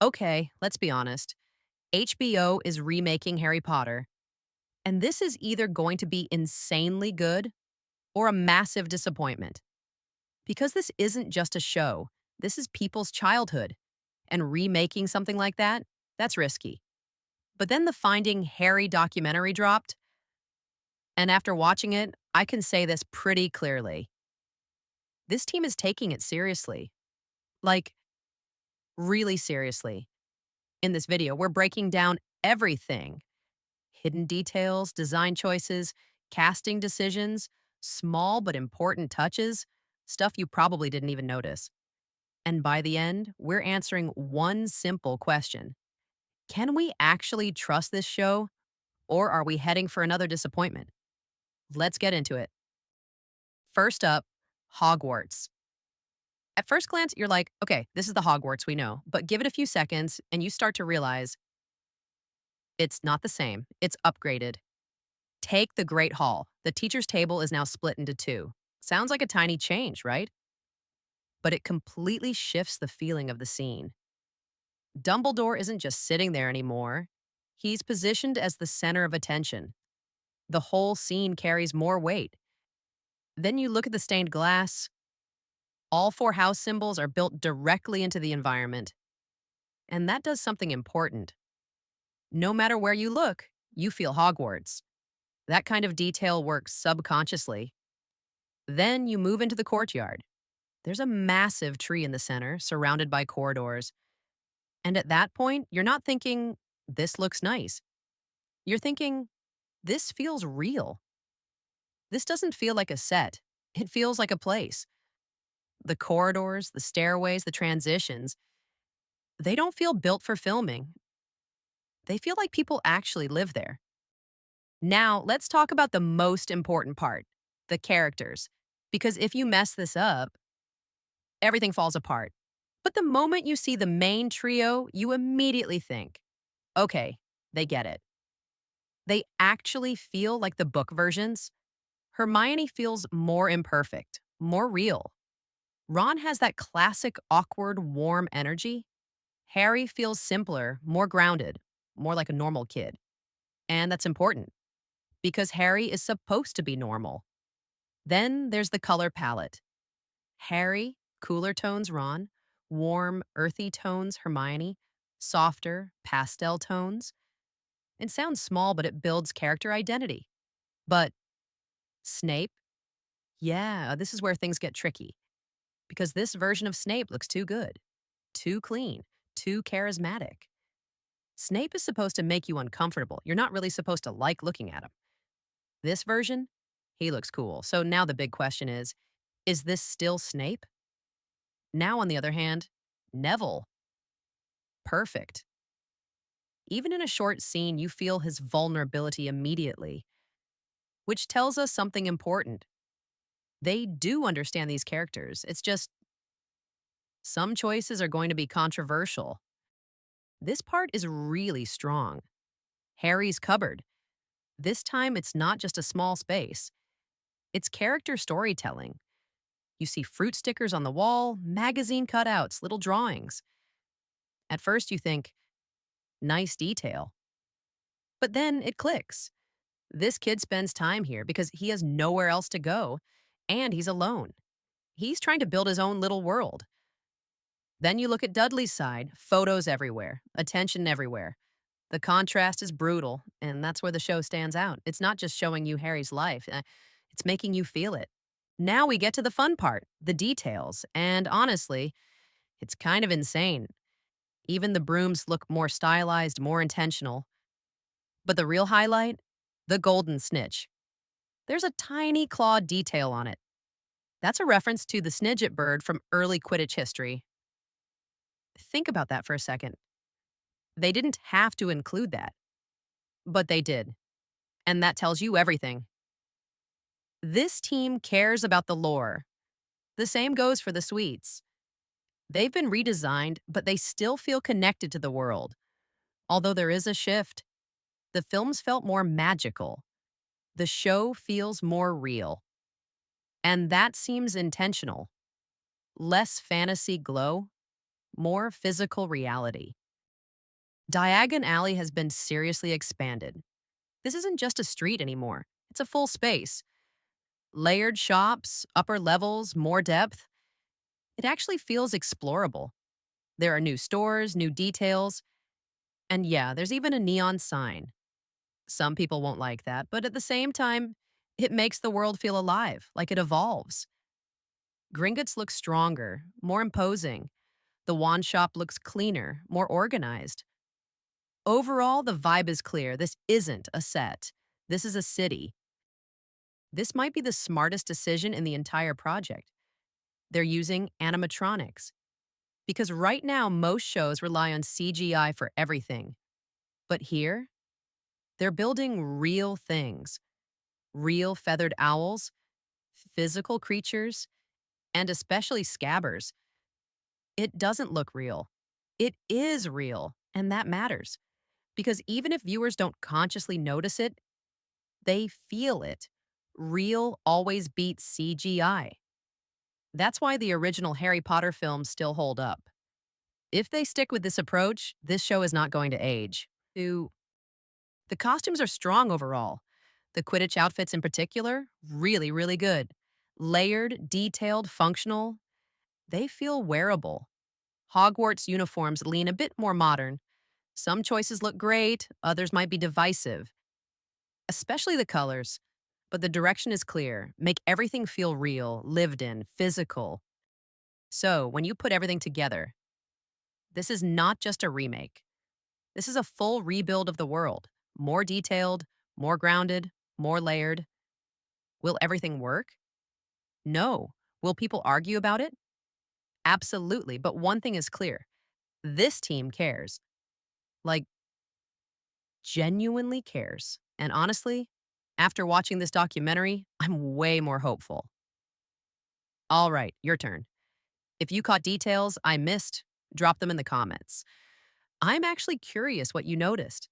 Okay, let's be honest. HBO is remaking Harry Potter, and this is either going to be insanely good or a massive disappointment. Because this isn't just a show, this is people's childhood, and remaking something like that, that's risky. But then the Finding Harry documentary dropped, and after watching it, I can say this pretty clearly. This team is taking it seriously. Like, really seriously. In this video, we're breaking down everything: hidden details, design choices, casting decisions, small but important touches, stuff you probably didn't even notice. And by the end, we're answering one simple question: can we actually trust this show, or are we heading for another disappointment? Let's get into it. First up, Hogwarts. At first glance, you're like, okay, this is the Hogwarts we know, but give it a few seconds and you start to realize it's not the same. It's upgraded. Take the Great Hall. The teacher's table is now split into two. Sounds like a tiny change, right? But it completely shifts the feeling of the scene. Dumbledore isn't just sitting there anymore. He's positioned as the center of attention. The whole scene carries more weight. Then you look at the stained glass. All four house symbols are built directly into the environment. And that does something important. No matter where you look, you feel Hogwarts. That kind of detail works subconsciously. Then you move into the courtyard. There's a massive tree in the center, surrounded by corridors. And at that point, you're not thinking, this looks nice. You're thinking, this feels real. This doesn't feel like a set. It feels like a place. The corridors, the stairways, the transitions, they don't feel built for filming. They feel like people actually live there. Now, let's talk about the most important part: the characters. Because if you mess this up, everything falls apart. But the moment you see the main trio, you immediately think, okay, they get it. They actually feel like the book versions. Hermione feels more imperfect, more real. Ron has that classic awkward, warm energy. Harry feels simpler, more grounded, more like a normal kid. And that's important because Harry is supposed to be normal. Then there's the color palette. Harry, cooler tones Ron, warm, earthy tones Hermione, softer, pastel tones. It sounds small, but it builds character identity. But Snape? Yeah, this is where things get tricky. Because this version of Snape looks too good, too clean, too charismatic. Snape is supposed to make you uncomfortable. You're not really supposed to like looking at him. This version, he looks cool. So now the big question is this still Snape? Now, on the other hand, Neville. Perfect. Even in a short scene, you feel his vulnerability immediately, which tells us something important. They do understand these characters. It's just some choices are going to be controversial. This part is really strong. Harry's cupboard. This time, it's not just a small space. It's character storytelling. You see fruit stickers on the wall, magazine cutouts, little drawings. At first, you think, nice detail. But then it clicks. This kid spends time here because he has nowhere else to go, and he's alone. He's trying to build his own little world. Then you look at Dudley's side: photos everywhere, attention everywhere. The contrast is brutal, and that's where the show stands out. It's not just showing you Harry's life, it's making you feel it. Now we get to the fun part: the details. And honestly, it's kind of insane. Even the brooms look more stylized, more intentional. But the real highlight? The golden snitch. There's a tiny clawed detail on it. That's a reference to the Snidget bird from early Quidditch history. Think about that for a second. They didn't have to include that, but they did. And that tells you everything. This team cares about the lore. The same goes for the sweets. They've been redesigned, but they still feel connected to the world. Although there is a shift, the films felt more magical. The show feels more real. And that seems intentional. Less fantasy glow, more physical reality. Diagon Alley has been seriously expanded. This isn't just a street anymore, it's a full space. Layered shops, upper levels, more depth. It actually feels explorable. There are new stores, new details, and yeah, there's even a neon sign. Some people won't like that, but at the same time, it makes the world feel alive, like it evolves. Gringotts looks stronger, more imposing. The wand shop looks cleaner, more organized. Overall, the vibe is clear. This isn't a set. This is a city. This might be the smartest decision in the entire project. They're using animatronics. Because right now, most shows rely on CGI for everything. But here, they're building real things, real feathered owls, physical creatures, and especially scabbers. It doesn't look real. It is real, and that matters. Because even if viewers don't consciously notice it, they feel it. Real always beats CGI. That's why the original Harry Potter films still hold up. If they stick with this approach, this show is not going to age. The costumes are strong overall. The Quidditch outfits in particular, really, really good. Layered, detailed, functional. They feel wearable. Hogwarts uniforms lean a bit more modern. Some choices look great, others might be divisive, especially the colors. But the direction is clear. Make everything feel real, lived in, physical. So, when you put everything together, this is not just a remake. This is a full rebuild of the world. More detailed, more grounded, more layered. Will everything work? No. Will people argue about it? Absolutely. But one thing is clear. This team cares. Like, genuinely cares. And honestly, after watching this documentary, I'm way more hopeful. All right, your turn. If you caught details I missed, drop them in the comments. I'm actually curious what you noticed.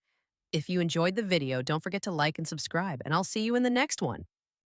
If you enjoyed the video, don't forget to like and subscribe, and I'll see you in the next one.